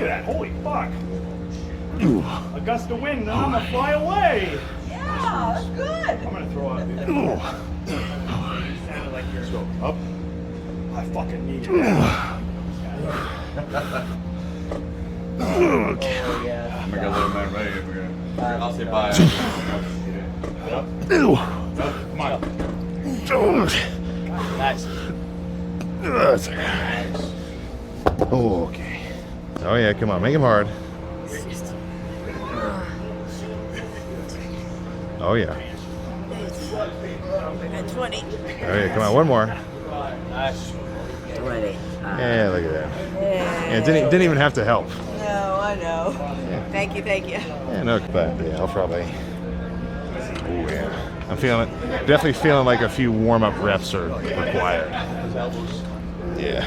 at that. Holy fuck. A gust of wind, and I'm gonna fly away. Yeah, that's good. I'm gonna throw up. Let's go up. I fucking need it. Okay. Oh, yeah. I'm gonna get a little man ready. I'll say bye. Come on. Nice. That's okay. Okay. Oh yeah, come on, make him hard. Oh yeah. At 20. Oh yeah, come on, one more. Nice. 20. Yeah, look at that. Yeah, Yeah, didn't even have to help. No, I know. Yeah. Thank you, thank you. Yeah, no, but yeah, I'll probably. Oh yeah, I'm feeling it. Definitely feeling like a few warm-up reps are required. Yeah.